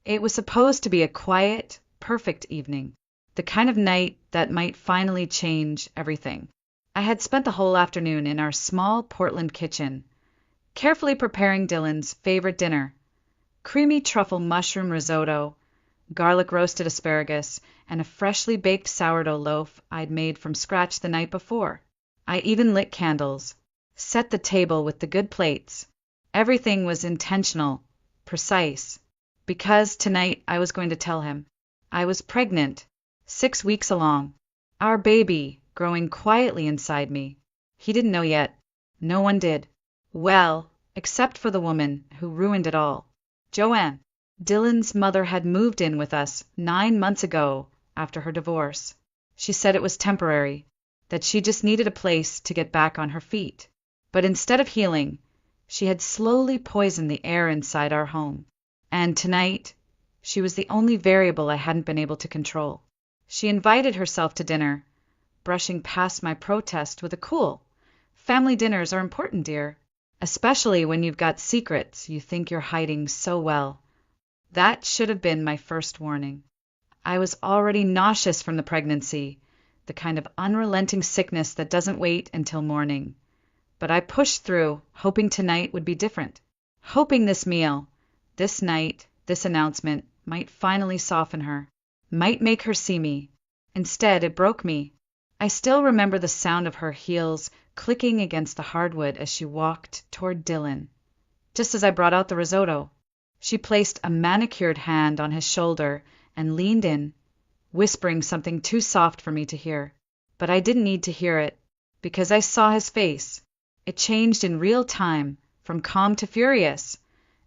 It was supposed to be a quiet, perfect evening, the kind of night that might finally change everything. I had spent the whole afternoon in our small Portland kitchen, carefully preparing Dylan's favorite dinner: creamy truffle mushroom risotto, garlic roasted asparagus, and a freshly baked sourdough loaf I'd made from scratch the night before. I even lit candles, set the table with the good plates. Everything was intentional, precise, because tonight I was going to tell him. I was pregnant, 6 weeks along. Our baby, growing quietly inside me. He didn't know yet. No one did. Well, except for the woman who ruined it all. Joanne. Dylan's mother had moved in with us 9 months ago after her divorce. She said it was temporary, that she just needed a place to get back on her feet. But instead of healing, she had slowly poisoned the air inside our home. And tonight, she was the only variable I hadn't been able to control. She invited herself to dinner, brushing past my protest with a cool, "Family dinners are important, dear, especially when you've got secrets you think you're hiding so well." That should have been my first warning. I was already nauseous from the pregnancy, the kind of unrelenting sickness that doesn't wait until morning. But I pushed through, hoping tonight would be different. Hoping this meal, this night, this announcement might finally soften her, might make her see me. Instead, it broke me. I still remember the sound of her heels clicking against the hardwood as she walked toward Dylan. Just as I brought out the risotto, she placed a manicured hand on his shoulder and leaned in, whispering something too soft for me to hear. But I didn't need to hear it, because I saw his face. It changed in real time, from calm to furious,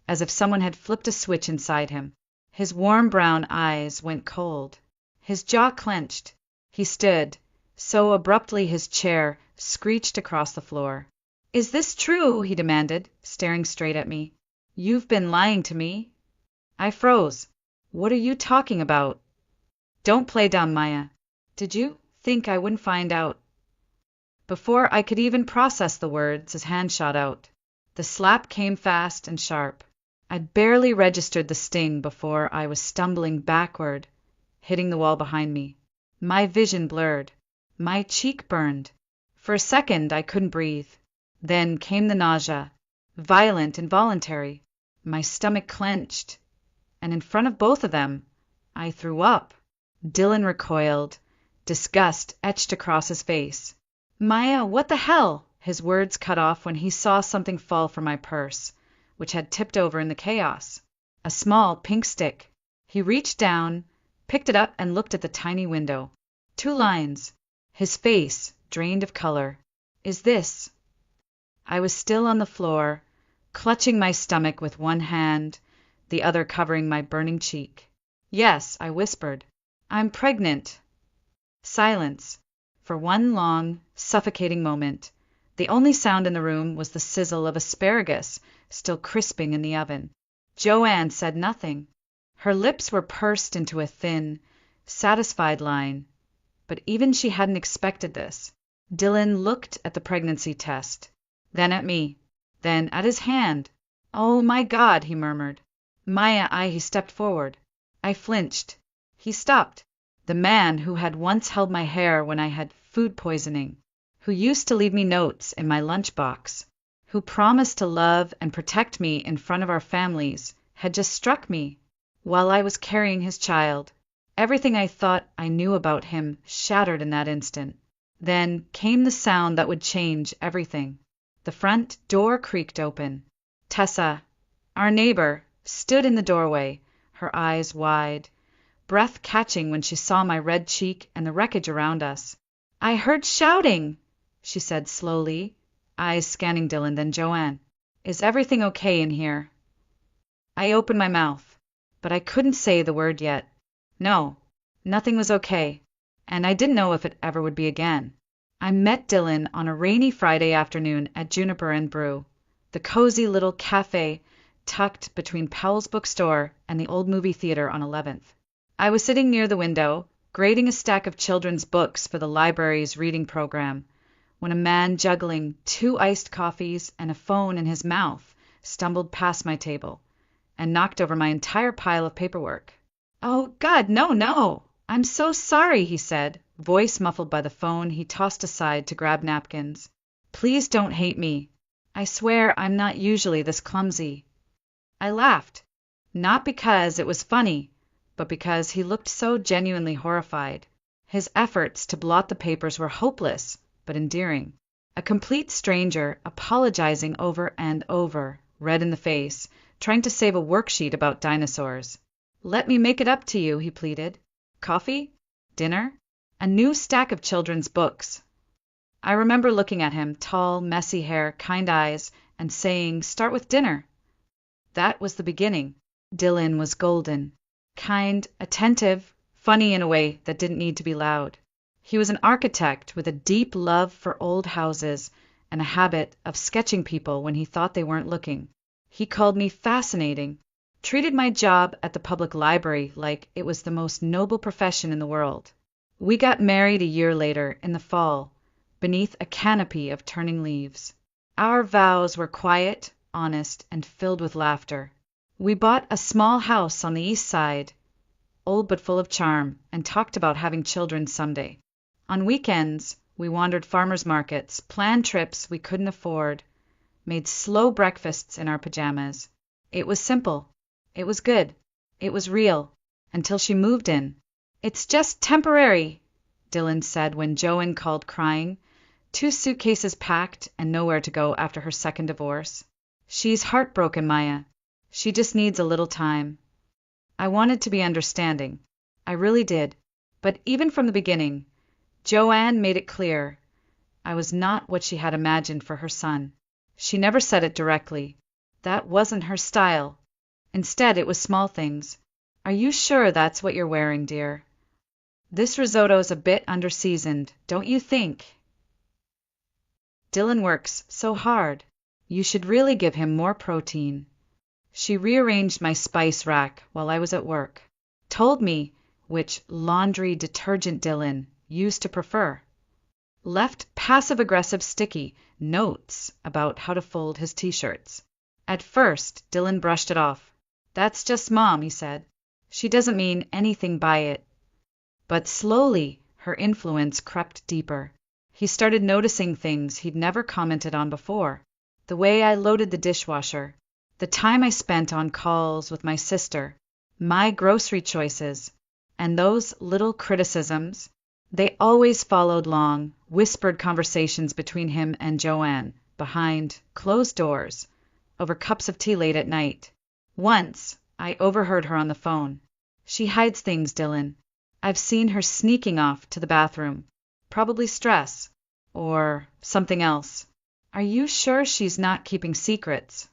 as if someone had flipped a switch inside him. His warm brown eyes went cold. His jaw clenched. He stood, so abruptly his chair screeched across the floor. "Is this true?" he demanded, staring straight at me. "You've been lying to me." I froze. "What are you talking about?" "Don't play dumb, Maya. Did you think I wouldn't find out?" Before I could even process the words, his hand shot out. The slap came fast and sharp. I'd barely registered the sting before I was stumbling backward, hitting the wall behind me. My vision blurred. My cheek burned. For a second, I couldn't breathe. Then came the nausea, violent, involuntary. My stomach clenched, and in front of both of them, I threw up. Dylan recoiled, disgust etched across his face. "Maya, what the hell?" His words cut off when he saw something fall from my purse, which had tipped over in the chaos. A small pink stick. He reached down, picked it up, and looked at the tiny window. 2 lines. His face drained of color. "Is this?" I was still on the floor, clutching my stomach with one hand, the other covering my burning cheek. "Yes," I whispered. "I'm pregnant." Silence. For one long, suffocating moment. The only sound in the room was the sizzle of asparagus still crisping in the oven. Joanne said nothing. Her lips were pursed into a thin, satisfied line. But even she hadn't expected this. Dylan looked at the pregnancy test, then at me, then at his hand. "Oh my God," he murmured. "Maya," he stepped forward. I flinched. He stopped. The man who had once held my hair when I had food poisoning, who used to leave me notes in my lunchbox, who promised to love and protect me in front of our families, had just struck me while I was carrying his child. Everything I thought I knew about him shattered in that instant. Then came the sound that would change everything. The front door creaked open. Tessa, our neighbor, stood in the doorway, her eyes wide, breath catching when she saw my red cheek and the wreckage around us. "I heard shouting," she said slowly, eyes scanning Dylan, then Joanne. "Is everything okay in here?" I opened my mouth, but I couldn't say the word yet. No, nothing was okay, and I didn't know if it ever would be again. I met Dylan on a rainy Friday afternoon at Juniper and Brew, the cozy little cafe tucked between Powell's bookstore and the old movie theater on 11th. I was sitting near the window, grading a stack of children's books for the library's reading program, when a man juggling 2 iced coffees and a phone in his mouth stumbled past my table, and knocked over my entire pile of paperwork. "Oh, God, no, no! I'm so sorry," he said, voice muffled by the phone he tossed aside to grab napkins. "Please don't hate me. I swear I'm not usually this clumsy." I laughed, not because it was funny, but because he looked so genuinely horrified. His efforts to blot the papers were hopeless, but endearing. A complete stranger, apologizing over and over, red in the face, trying to save a worksheet about dinosaurs. "Let me make it up to you," he pleaded. "Coffee? Dinner? A new stack of children's books." I remember looking at him, tall, messy hair, kind eyes, and saying, "Start with dinner." That was the beginning. Dylan was golden. Kind, attentive, funny in a way that didn't need to be loud. He was an architect with a deep love for old houses and a habit of sketching people when he thought they weren't looking. He called me fascinating, treated my job at the public library like it was the most noble profession in the world. We got married a year later, in the fall, beneath a canopy of turning leaves. Our vows were quiet, honest, and filled with laughter. We bought a small house on the east side, old but full of charm, and talked about having children someday. On weekends, we wandered farmers markets, planned trips we couldn't afford, made slow breakfasts in our pajamas. It was simple. It was good. It was real. Until she moved in. "It's just temporary," Dylan said when Joanne called crying, 2 suitcases packed and nowhere to go after her second divorce. "She's heartbroken, Maya. She just needs a little time." I wanted to be understanding. I really did. But even from the beginning, Joanne made it clear I was not what she had imagined for her son. She never said it directly. That wasn't her style. Instead, it was small things. "Are you sure that's what you're wearing, dear? This risotto's a bit underseasoned, don't you think? Dylan works so hard. You should really give him more protein." She rearranged my spice rack while I was at work, told me which laundry detergent Dylan used to prefer, left passive-aggressive sticky notes about how to fold his t-shirts. At first, Dylan brushed it off. "That's just Mom," he said. "She doesn't mean anything by it." But slowly, her influence crept deeper. He started noticing things he'd never commented on before. The way I loaded the dishwasher, the time I spent on calls with my sister, my grocery choices, and those little criticisms. They always followed long, whispered conversations between him and Joanne, behind closed doors, over cups of tea late at night. Once, I overheard her on the phone. "She hides things, Dylan. I've seen her sneaking off to the bathroom. Probably stress. Or something else. Are you sure she's not keeping secrets?"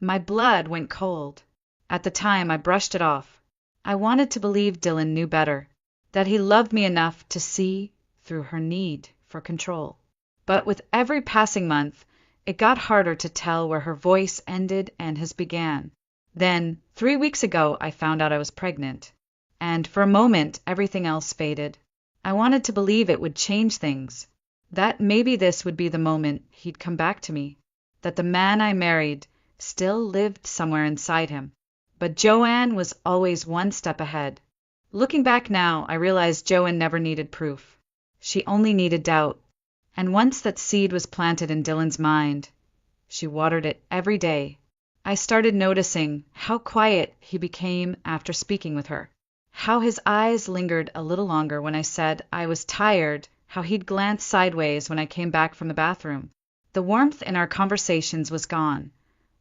My blood went cold. At the time, I brushed it off. I wanted to believe Dylan knew better, that he loved me enough to see through her need for control. But with every passing month, it got harder to tell where her voice ended and his began. Then, 3 weeks ago, I found out I was pregnant. And for a moment, everything else faded. I wanted to believe it would change things, that maybe this would be the moment he'd come back to me, that the man I married still lived somewhere inside him. But Joanne was always one step ahead. Looking back now, I realized Joanne never needed proof. She only needed doubt. And once that seed was planted in Dylan's mind, she watered it every day. I started noticing how quiet he became after speaking with her, how his eyes lingered a little longer when I said I was tired, how he'd glance sideways when I came back from the bathroom. The warmth in our conversations was gone,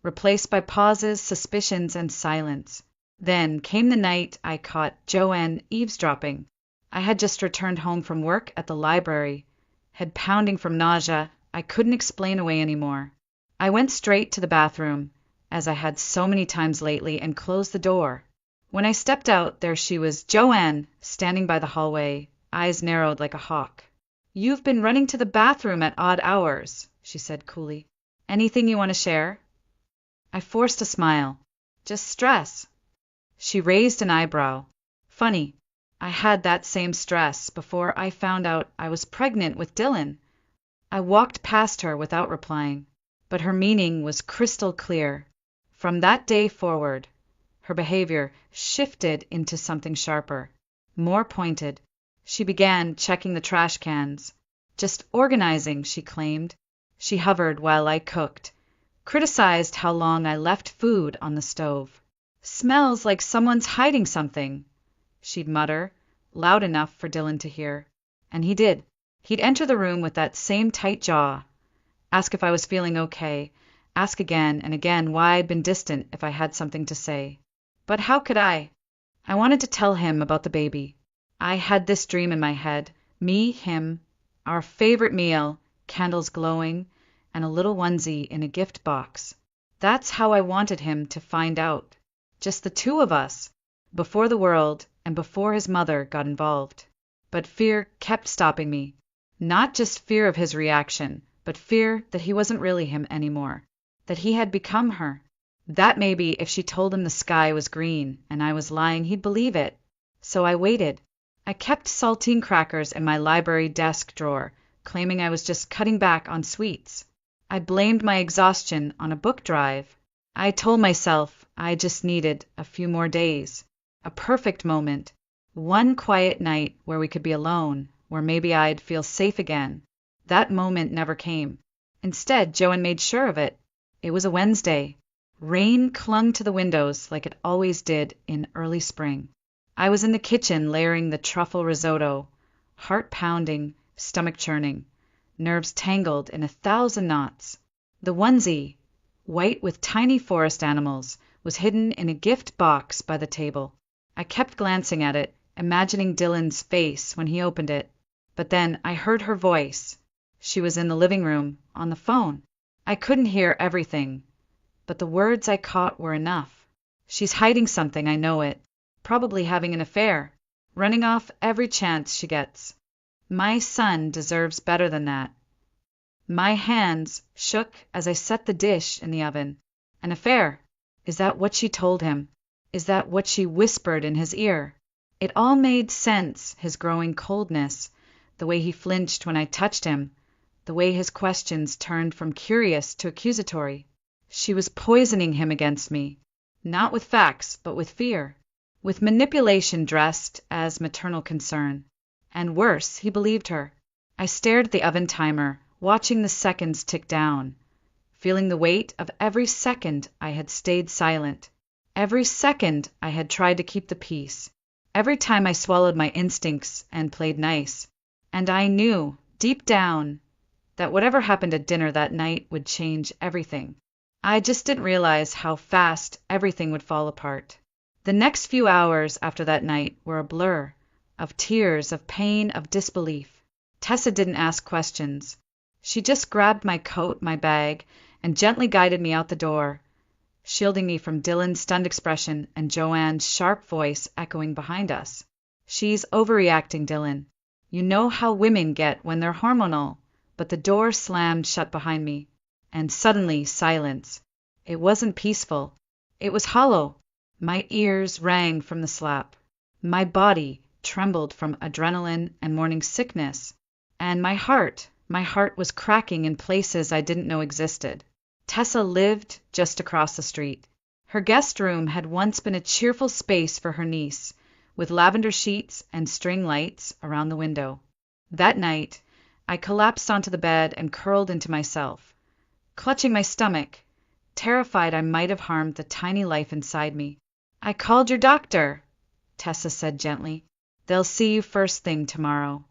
replaced by pauses, suspicions, and silence. Then came the night I caught Joanne eavesdropping. I had just returned home from work at the library, head pounding from nausea I couldn't explain away anymore. I went straight to the bathroom, as I had so many times lately, and closed the door. When I stepped out, there she was, Joanne, standing by the hallway, eyes narrowed like a hawk. "You've been running to the bathroom at odd hours," she said coolly. "Anything you want to share?" I forced a smile. "Just stress." She raised an eyebrow. "Funny. I had that same stress before I found out I was pregnant with Dylan." I walked past her without replying, but her meaning was crystal clear. From that day forward, her behavior shifted into something sharper, more pointed. She began checking the trash cans. Just organizing, she claimed. She hovered while I cooked, criticized how long I left food on the stove. "Smells like someone's hiding something," she'd mutter, loud enough for Dylan to hear. And he did. He'd enter the room with that same tight jaw, ask if I was feeling okay, ask again and again why I'd been distant if I had something to say. But how could I? I wanted to tell him about the baby. I had this dream in my head, me, him, our favorite meal, candles glowing, and a little onesie in a gift box. That's how I wanted him to find out. Just the two of us, before the world and before his mother got involved. But fear kept stopping me. Not just fear of his reaction, but fear that he wasn't really him anymore, that he had become her. That maybe if she told him the sky was green and I was lying, he'd believe it. So I waited. I kept saltine crackers in my library desk drawer, claiming I was just cutting back on sweets. I blamed my exhaustion on a book drive. I told myself I just needed a few more days, a perfect moment, one quiet night where we could be alone, where maybe I'd feel safe again. That moment never came. Instead, Joanne made sure of it. It was a Wednesday. Rain clung to the windows like it always did in early spring. I was in the kitchen layering the truffle risotto, heart pounding, stomach churning, nerves tangled in 1,000 knots. The onesie, white with tiny forest animals, was hidden in a gift box by the table. I kept glancing at it, imagining Dylan's face when he opened it. But then I heard her voice. She was in the living room, on the phone. I couldn't hear everything, but the words I caught were enough. "She's hiding something, I know it. Probably having an affair, running off every chance she gets. My son deserves better than that." My hands shook as I set the dish in the oven. An affair? Is that what she told him? Is that what she whispered in his ear? It all made sense, his growing coldness, the way he flinched when I touched him, the way his questions turned from curious to accusatory. She was poisoning him against me, not with facts, but with fear, with manipulation dressed as maternal concern. And worse, he believed her. I stared at the oven timer, watching the seconds tick down, feeling the weight of every second I had stayed silent, every second I had tried to keep the peace, every time I swallowed my instincts and played nice. And I knew, deep down, that whatever happened at dinner that night would change everything. I just didn't realize how fast everything would fall apart. The next few hours after that night were a blur, of tears, of pain, of disbelief. Tessa didn't ask questions. She just grabbed my coat, my bag, and gently guided me out the door, shielding me from Dylan's stunned expression and Joanne's sharp voice echoing behind us. "She's overreacting, Dylan. You know how women get when they're hormonal." But the door slammed shut behind me, and suddenly silence. It wasn't peaceful. It was hollow. My ears rang from the slap. My body trembled from adrenaline and morning sickness. And my heart was cracking in places I didn't know existed. Tessa lived just across the street. Her guest room had once been a cheerful space for her niece, with lavender sheets and string lights around the window. That night, I collapsed onto the bed and curled into myself, clutching my stomach, terrified I might have harmed the tiny life inside me. "I called your doctor," Tessa said gently. "They'll see you first thing tomorrow."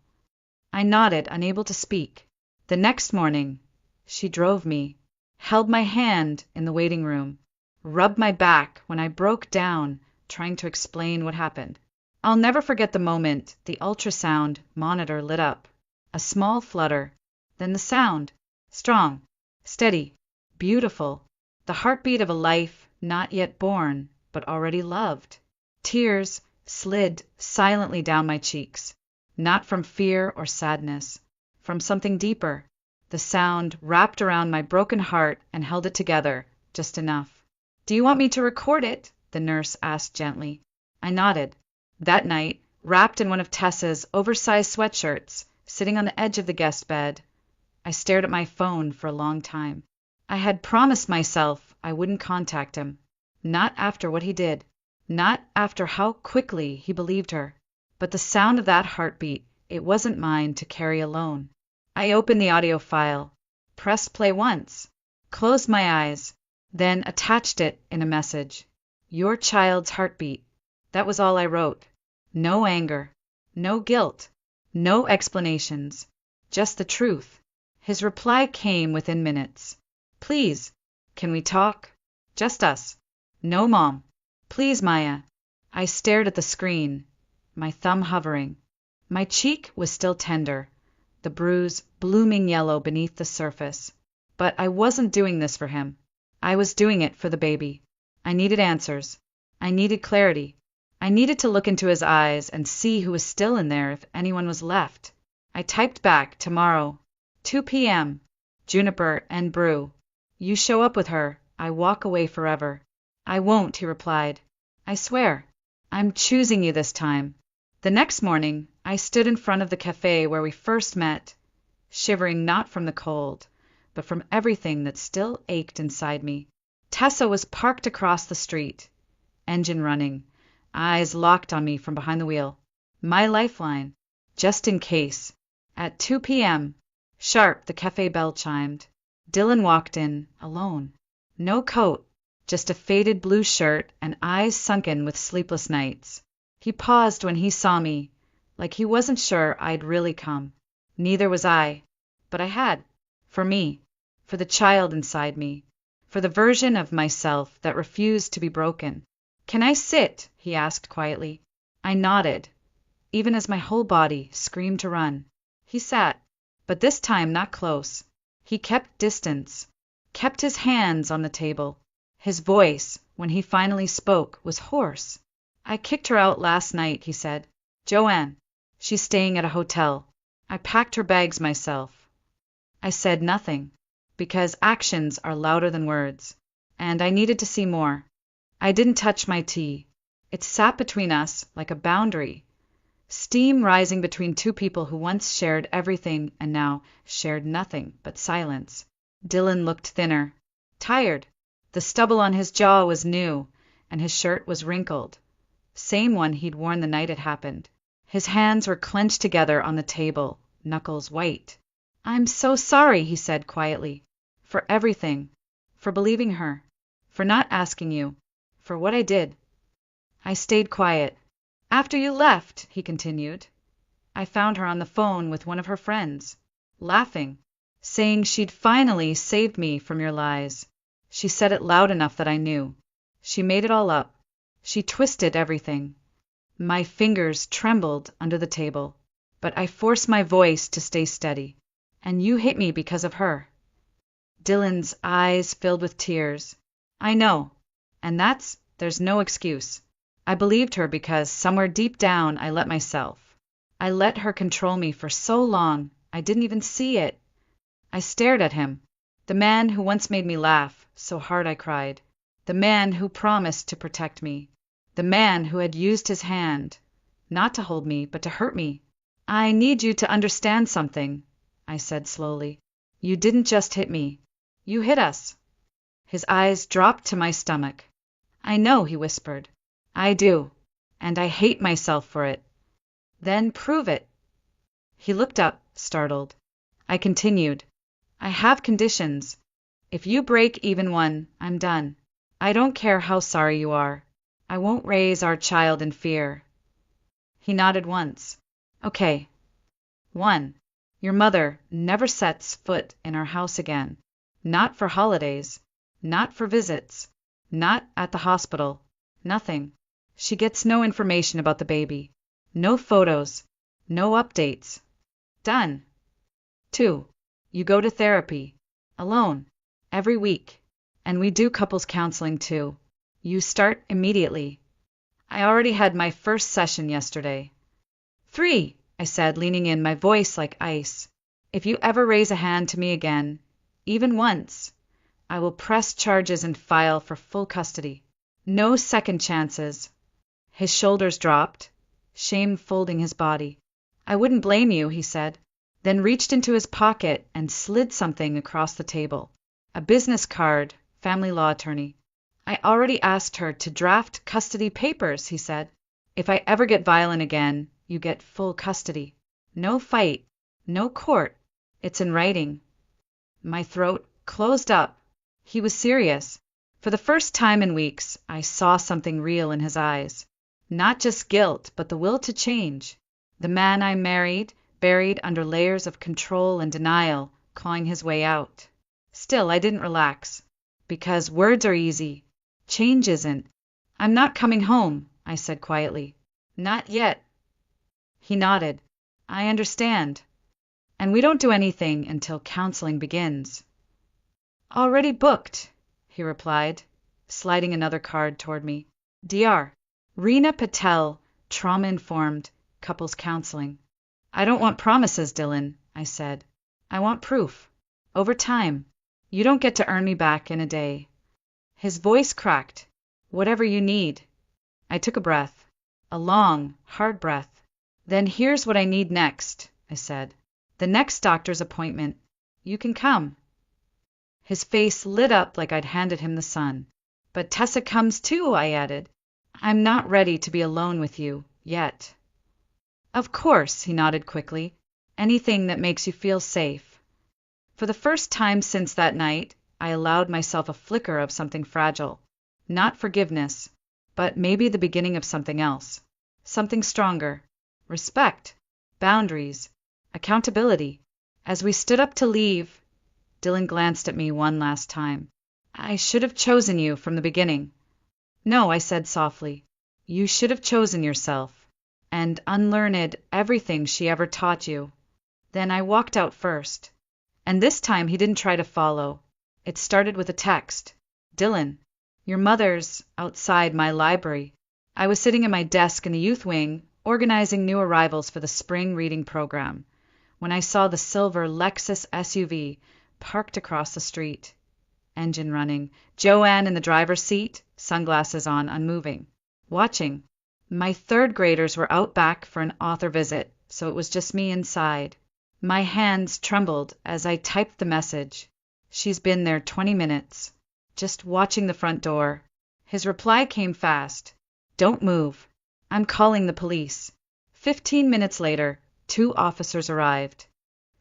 I nodded, unable to speak. The next morning, she drove me, held my hand in the waiting room, rubbed my back when I broke down trying to explain what happened. I'll never forget the moment the ultrasound monitor lit up. A small flutter, then the sound, strong, steady, beautiful, the heartbeat of a life not yet born, but already loved. Tears slid silently down my cheeks, not from fear or sadness, from something deeper. The sound wrapped around my broken heart and held it together, just enough. "Do you want me to record it?" the nurse asked gently. I nodded. That night, wrapped in one of Tessa's oversized sweatshirts, sitting on the edge of the guest bed, I stared at my phone for a long time. I had promised myself I wouldn't contact him. Not after what he did. Not after how quickly he believed her. But the sound of that heartbeat, it wasn't mine to carry alone. I opened the audio file, pressed play once, closed my eyes, then attached it in a message. Your child's heartbeat. That was all I wrote. No anger, no guilt, no explanations, just the truth. His reply came within minutes. Please, can we talk? Just us. No, Mom. Please, Maya. I stared at the screen, my thumb hovering. My cheek was still tender, the bruise blooming yellow beneath the surface. But I wasn't doing this for him. I was doing it for the baby. I needed answers. I needed clarity. I needed to look into his eyes and see who was still in there if anyone was left. I typed back, tomorrow, 2 p.m., Juniper and Brew. You show up with her, I walk away forever. I won't, he replied. I swear. I'm choosing you this time. The next morning, I stood in front of the cafe where we first met, shivering not from the cold, but from everything that still ached inside me. Tessa was parked across the street, engine running, eyes locked on me from behind the wheel. My lifeline, just in case. At 2 p.m., sharp, the cafe bell chimed. Dylan walked in, alone. No coat, just a faded blue shirt and eyes sunken with sleepless nights. He paused when he saw me, like he wasn't sure I'd really come. Neither was I, but I had. For me, for the child inside me, for the version of myself that refused to be broken. Can I sit? He asked quietly. I nodded, even as my whole body screamed to run. He sat, but this time not close. He kept distance, kept his hands on the table. His voice, when he finally spoke, was hoarse. I kicked her out last night, he said. Joanne. She's staying at a hotel. I packed her bags myself. I said nothing, because actions are louder than words, and I needed to see more. I didn't touch my tea. It sat between us like a boundary, steam rising between two people who once shared everything and now shared nothing but silence. Dylan looked thinner, tired. The stubble on his jaw was new, and his shirt was wrinkled, same one he'd worn the night it happened. His hands were clenched together on the table, knuckles white. I'm so sorry, he said quietly, for everything, for believing her, for not asking you, for what I did. I stayed quiet. After you left, he continued, I found her on the phone with one of her friends, laughing, saying she'd finally saved me from your lies. She said it loud enough that I knew. She made it all up. She twisted everything. My fingers trembled under the table, but I forced my voice to stay steady. And you hit me because of her. Dylan's eyes filled with tears. I know, and there's no excuse. I believed her because somewhere deep down I let myself. I let her control me for so long, I didn't even see it. I stared at him, the man who once made me laugh so hard I cried, the man who promised to protect me, the man who had used his hand, not to hold me, but to hurt me. I need you to understand something, I said slowly. You didn't just hit me. You hit us. His eyes dropped to my stomach. I know, he whispered. I do, and I hate myself for it. Then prove it. He looked up, startled. I continued. I have conditions. If you break even one, I'm done. I don't care how sorry you are. I won't raise our child in fear. He nodded once. Okay. 1. Your mother never sets foot in our house again. Not for holidays. Not for visits. Not at the hospital. Nothing. She gets no information about the baby. No photos. No updates. Done. 2. You go to therapy. Alone. Every week. And we do couples counseling too. You start immediately. I already had my first session yesterday. 3. I said, leaning in, my voice like ice. If you ever raise a hand to me again, even once, I will press charges and file for full custody. No second chances. His shoulders dropped, shame folding his body. I wouldn't blame you, he said, then reached into his pocket and slid something across the table. A business card, family law attorney. I already asked her to draft custody papers, he said. If I ever get violent again, you get full custody. No fight, no court. It's in writing. My throat closed up. He was serious. For the first time in weeks, I saw something real in his eyes. Not just guilt, but the will to change. The man I married, buried under layers of control and denial, clawing his way out. Still, I didn't relax. Because words are easy. Change isn't. I'm not coming home, I said quietly. Not yet. He nodded. I understand. And we don't do anything until counseling begins. Already booked, he replied, sliding another card toward me. Dr. Reena Patel, trauma-informed, couples counseling. I don't want promises, Dylan, I said. I want proof. Over time. You don't get to earn me back in a day. His voice cracked. Whatever you need. I took a breath. A long, hard breath. Then here's what I need next, I said. The next doctor's appointment. You can come. His face lit up like I'd handed him the sun. But Tessa comes too, I added. I'm not ready to be alone with you, yet. Of course, he nodded quickly. Anything that makes you feel safe. For the first time since that night, I allowed myself a flicker of something fragile. Not forgiveness, but maybe the beginning of something else. Something stronger. Respect. Boundaries. Accountability. As we stood up to leave, Dylan glanced at me one last time. I should have chosen you from the beginning. No, I said softly. You should have chosen yourself, and unlearned everything she ever taught you. Then I walked out first. And this time he didn't try to follow. It started with a text. Dylan, your mother's outside my library. I was sitting at my desk in the youth wing, organizing new arrivals for the spring reading program, when I saw the silver Lexus SUV parked across the street. Engine running. Joanne in the driver's seat, sunglasses on, unmoving. Watching. My third graders were out back for an author visit, so it was just me inside. My hands trembled as I typed the message. She's been there 20 minutes. Just watching the front door. His reply came fast. Don't move. I'm calling the police. 15 minutes later, 2 officers arrived.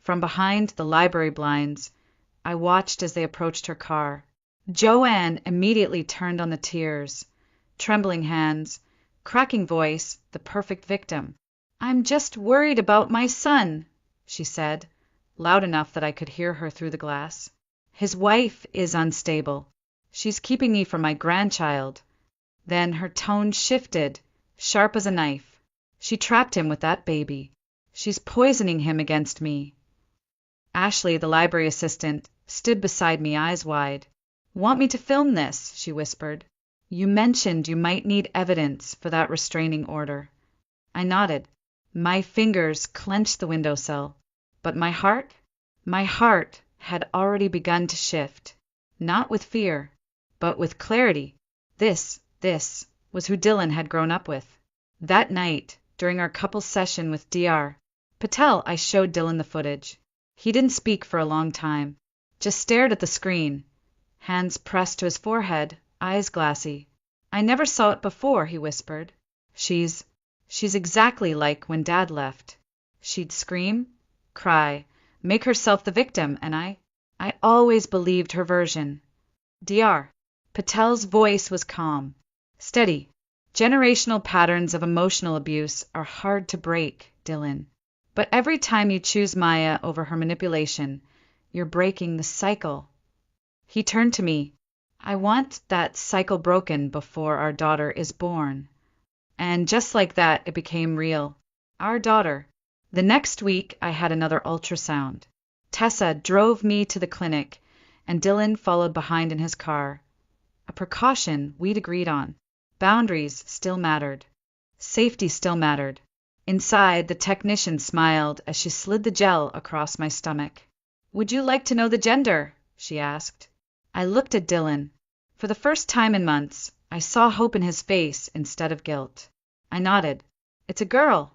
From behind the library blinds, I watched as they approached her car. Joanne immediately turned on the tears. Trembling hands, cracking voice, the perfect victim. I'm just worried about my son, she said, loud enough that I could hear her through the glass. His wife is unstable. She's keeping me from my grandchild. Then her tone shifted, sharp as a knife. She trapped him with that baby. She's poisoning him against me. Ashley, the library assistant, stood beside me, eyes wide. Want me to film this? She whispered. You mentioned you might need evidence for that restraining order. I nodded. My fingers clenched the windowsill. But my heart had already begun to shift. Not with fear, but with clarity. This was who Dylan had grown up with. That night, during our couples session with Dr. Patel, I showed Dylan the footage. He didn't speak for a long time, just stared at the screen, hands pressed to his forehead, eyes glassy. I never saw it before, he whispered. She's exactly like when Dad left. She'd scream, cry, make herself the victim, and I always believed her version. Dr. Patel's voice was calm, steady. Generational patterns of emotional abuse are hard to break, Dylan. But every time you choose Maya over her manipulation, you're breaking the cycle. He turned to me. I want that cycle broken before our daughter is born. And just like that, it became real. Our daughter. The next week, I had another ultrasound. Tessa drove me to the clinic, and Dylan followed behind in his car. A precaution we'd agreed on. Boundaries still mattered. Safety still mattered. Inside, the technician smiled as she slid the gel across my stomach. Would you like to know the gender? She asked. I looked at Dylan. For the first time in months, I saw hope in his face instead of guilt. I nodded. It's a girl.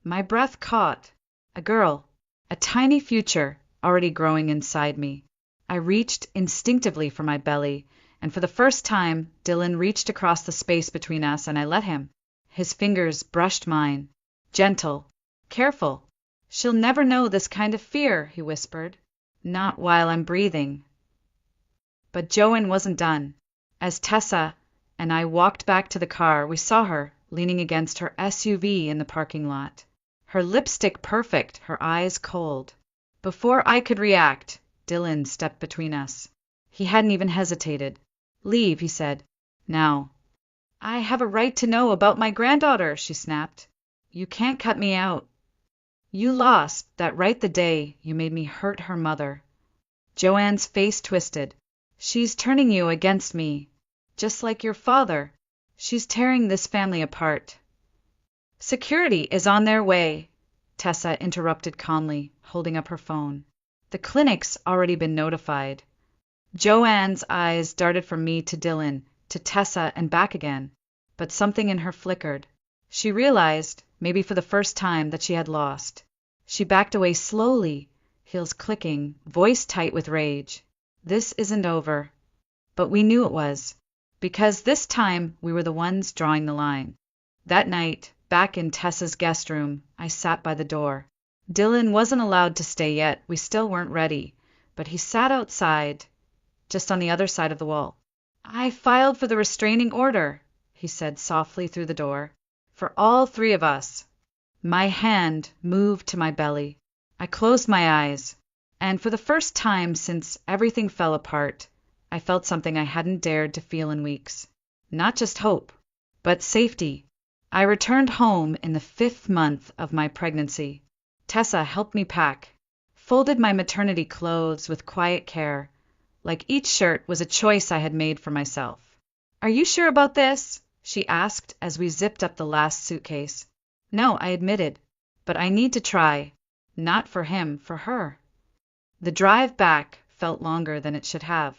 My breath caught. A girl. A tiny future already growing inside me. I reached instinctively for my belly and for the first time, Dylan reached across the space between us and I let him. His fingers brushed mine. Gentle. Careful. She'll never know this kind of fear, he whispered. Not while I'm breathing. But Joanne wasn't done. As Tessa and I walked back to the car, we saw her leaning against her SUV in the parking lot. Her lipstick perfect, her eyes cold. Before I could react, Dylan stepped between us. He hadn't even hesitated. Leave, he said. Now. I have a right to know about my granddaughter, she snapped. You can't cut me out. You lost that right the day you made me hurt her mother. Joanne's face twisted. She's turning you against me, just like your father. She's tearing this family apart. Security is on their way, Tessa interrupted calmly, holding up her phone. The clinic's already been notified. Joanne's eyes darted from me to Dylan, to Tessa and back again, but something in her flickered. She realized, maybe for the first time, that she had lost. She backed away slowly, heels clicking, voice tight with rage. This isn't over. But we knew it was, because this time we were the ones drawing the line. That night, back in Tessa's guest room, I sat by the door. Dylan wasn't allowed to stay yet, we still weren't ready, but he sat outside, just on the other side of the wall. I filed for the restraining order, he said softly through the door, for all three of us. My hand moved to my belly. I closed my eyes, and for the first time since everything fell apart, I felt something I hadn't dared to feel in weeks. Not just hope, but safety. I returned home in the 5th month of my pregnancy. Tessa helped me pack, folded my maternity clothes with quiet care, like each shirt was a choice I had made for myself. Are you sure about this? She asked as we zipped up the last suitcase. No, I admitted, but I need to try. Not for him, for her. The drive back felt longer than it should have.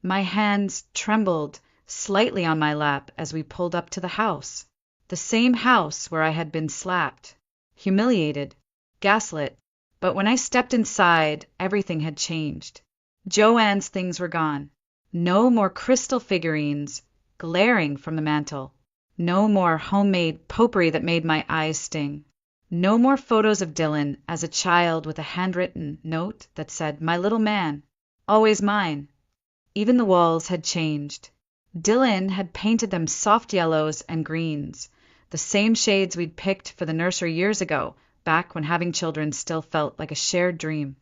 My hands trembled slightly on my lap as we pulled up to the house. The same house where I had been slapped, humiliated, gaslit. But when I stepped inside, everything had changed. Joanne's things were gone. No more crystal figurines glaring from the mantel. No more homemade potpourri that made my eyes sting. No more photos of Dylan as a child with a handwritten note that said, "My little man, always mine." Even the walls had changed. Dylan had painted them soft yellows and greens, the same shades we'd picked for the nursery years ago, back when having children still felt like a shared dream.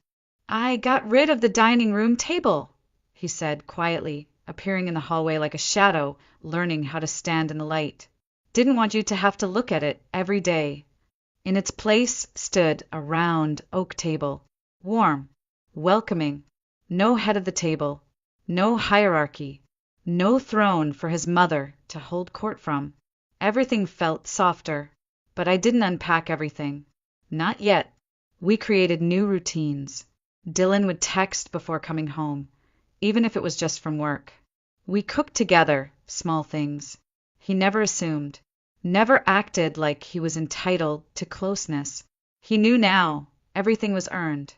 I got rid of the dining room table, he said quietly, appearing in the hallway like a shadow, learning how to stand in the light. Didn't want you to have to look at it every day. In its place stood a round oak table, warm, welcoming, no head of the table, no hierarchy, no throne for his mother to hold court from. Everything felt softer, but I didn't unpack everything. Not yet. We created new routines. Dylan would text before coming home, even if it was just from work. We cooked together, small things. He never assumed, never acted like he was entitled to closeness. He knew now everything was earned.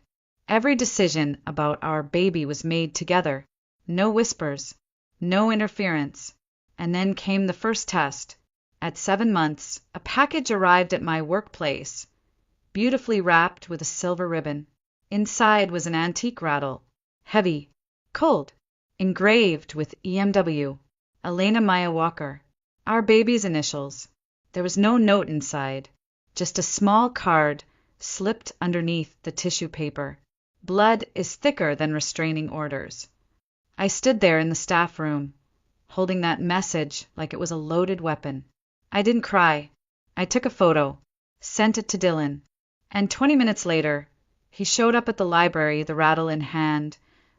Every decision about our baby was made together. No whispers, no interference. And then came the first test. At 7 months, a package arrived at my workplace, beautifully wrapped with a silver ribbon. Inside was an antique rattle, heavy, cold, engraved with EMW, Elena Maya Walker, our baby's initials. There was no note inside, just a small card slipped underneath the tissue paper. Blood is thicker than restraining orders. I stood there in the staff room, holding that message like it was a loaded weapon. I didn't cry. I took a photo, sent it to Dylan, and 20 minutes later, he showed up at the library, the rattle in hand,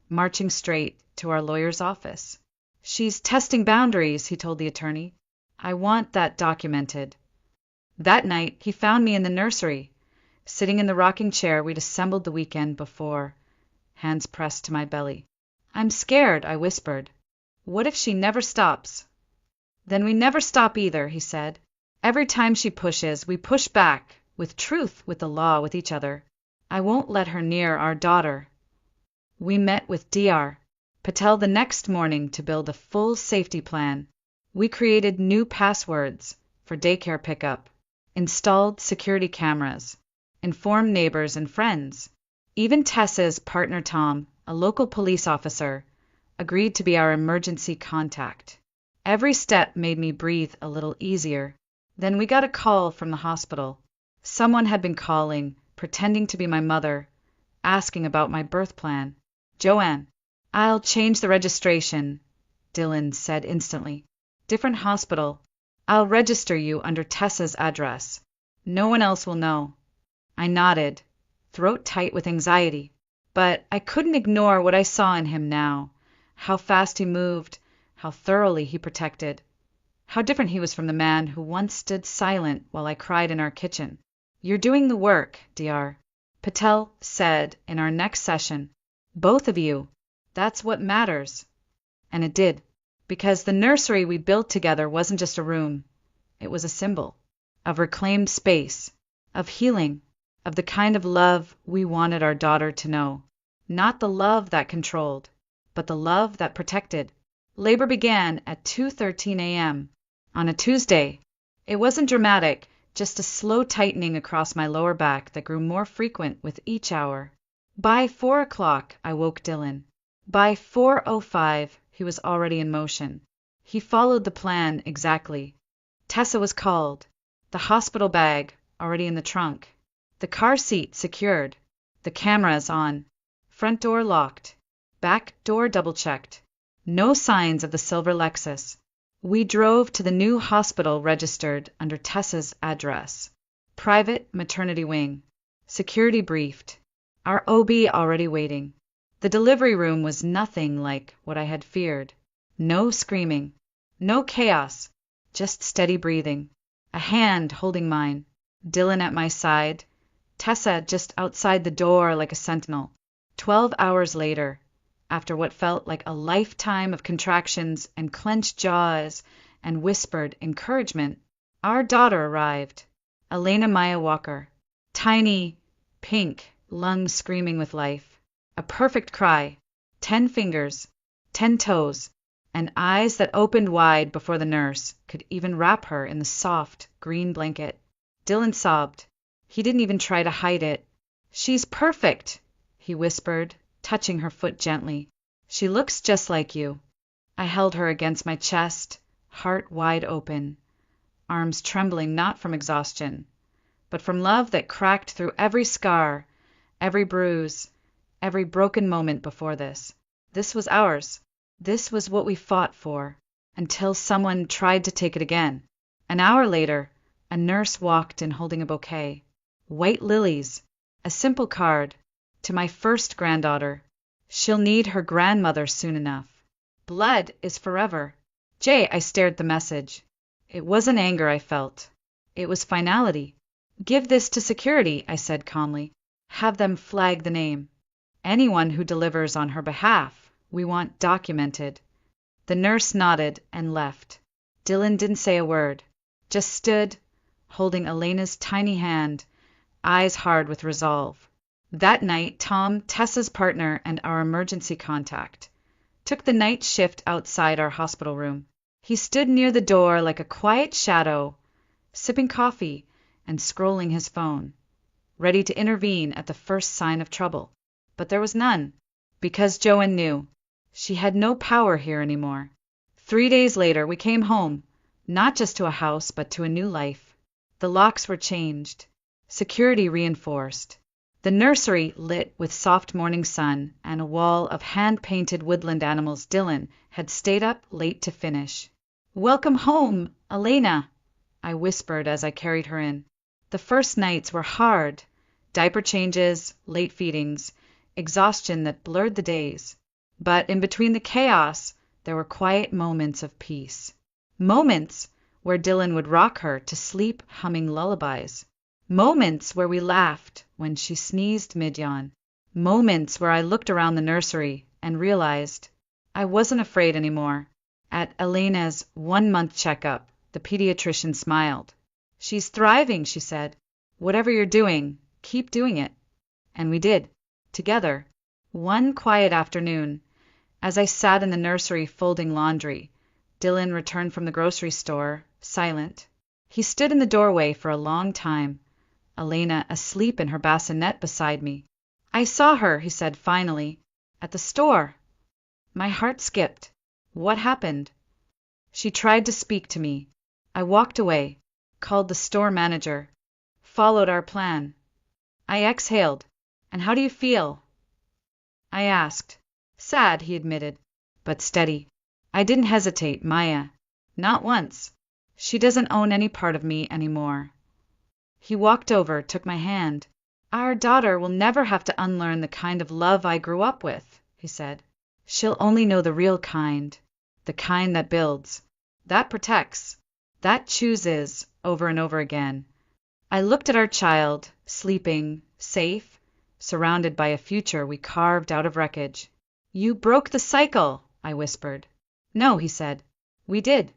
marching straight to our lawyer's office. She's testing boundaries, he told the attorney. I want that documented. That night, he found me in the nursery, sitting in the rocking chair we'd assembled the weekend before, hands pressed to my belly. I'm scared, I whispered. What if she never stops? Then we never stop either, he said. Every time she pushes, we push back, with truth, with the law, with each other. I won't let her near our daughter. We met with DR. Patel the next morning to build a full safety plan. We created new passwords for daycare pickup, installed security cameras, informed neighbors and friends. Even Tessa's partner Tom, a local police officer, agreed to be our emergency contact. Every step made me breathe a little easier. Then we got a call from the hospital. Someone had been calling, pretending to be my mother, asking about my birth plan. "Joanne, I'll change the registration," Dylan said instantly. "Different hospital. I'll register you under Tessa's address. No one else will know." I nodded, throat tight with anxiety. But I couldn't ignore what I saw in him now. How fast he moved, how thoroughly he protected. How different he was from the man who once stood silent while I cried in our kitchen. "You're doing the work, Dr. Patel said in our next session. "Both of you. That's what matters." And it did. Because the nursery we built together wasn't just a room. It was a symbol of reclaimed space, of healing, of the kind of love we wanted our daughter to know. Not the love that controlled, but the love that protected. Labor began at 2:13 a.m. on a Tuesday. It wasn't dramatic, just a slow tightening across my lower back that grew more frequent with each hour. By 4 o'clock, I woke Dylan. By 4:05, he was already in motion. He followed the plan exactly. Tessa was called. The hospital bag already in the trunk. The car seat secured. The cameras on. Front door locked. Back door double-checked. No signs of the silver Lexus. We drove to the new hospital registered under Tessa's address. Private maternity wing. Security briefed. Our OB already waiting. The delivery room was nothing like what I had feared. No screaming. No chaos. Just steady breathing. A hand holding mine. Dylan at my side. Tessa just outside the door like a sentinel. 12 hours later, after what felt like a lifetime of contractions and clenched jaws and whispered encouragement, our daughter arrived. Elena Maya Walker. Tiny, pink, lungs screaming with life. A perfect cry. 10 fingers, 10 toes, and eyes that opened wide before the nurse could even wrap her in the soft, green blanket. Dylan sobbed. He didn't even try to hide it. "She's perfect," he whispered, touching her foot gently. "She looks just like you." I held her against my chest, heart wide open, arms trembling not from exhaustion, but from love that cracked through every scar, every bruise, every broken moment before this. This was ours. This was what we fought for, until someone tried to take it again. An hour later, a nurse walked in holding a bouquet. White lilies, a simple card, to my first granddaughter. She'll need her grandmother soon enough. Blood is forever. Jay, I stared at the message. It wasn't anger I felt. It was finality. "Give this to security," I said calmly. "Have them flag the name. Anyone who delivers on her behalf, we want documented." The nurse nodded and left. Dylan didn't say a word, just stood, holding Elena's tiny hand, eyes hard with resolve. That night, Tom, Tessa's partner and our emergency contact, took the night shift outside our hospital room. He stood near the door like a quiet shadow, sipping coffee and scrolling his phone, ready to intervene at the first sign of trouble. But there was none, because Joanne knew. She had no power here anymore. 3 days later, we came home, not just to a house, but to a new life. The locks were changed. Security reinforced. The nursery lit with soft morning sun and a wall of hand-painted woodland animals Dylan had stayed up late to finish. "Welcome home, Elena," I whispered as I carried her in. The first nights were hard. Diaper changes, late feedings, exhaustion that blurred the days. But in between the chaos, there were quiet moments of peace. Moments where Dylan would rock her to sleep humming lullabies. Moments where we laughed when she sneezed mid-yawn. Moments where I looked around the nursery and realized I wasn't afraid anymore. At Elena's 1-month checkup, the pediatrician smiled. "She's thriving," she said. "Whatever you're doing, keep doing it." And we did, together. One quiet afternoon, As I sat in the nursery folding laundry, Dylan returned from the grocery store, silent. He stood in the doorway for a long time, Elena asleep in her bassinet beside me. "I saw her," he said finally, "at the store." My heart skipped. What happened? She tried to speak to me. I walked away, called the store manager, followed our plan. I exhaled. "And how do you feel?" I asked. "Sad," he admitted, "but steady." I didn't hesitate. Maya. Not once. She doesn't own any part of me anymore. He walked over, took my hand. "Our daughter will never have to unlearn the kind of love I grew up with," he said. "She'll only know the real kind, the kind that builds, that protects, that chooses over and over again." I looked at our child, sleeping, safe, surrounded by a future we carved out of wreckage. "You broke the cycle," I whispered. "No," he said. "We did."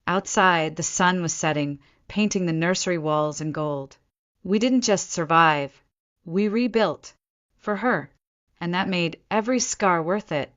Outside, the sun was setting, painting the nursery walls in gold. We didn't just survive. We rebuilt. For her. And that made every scar worth it.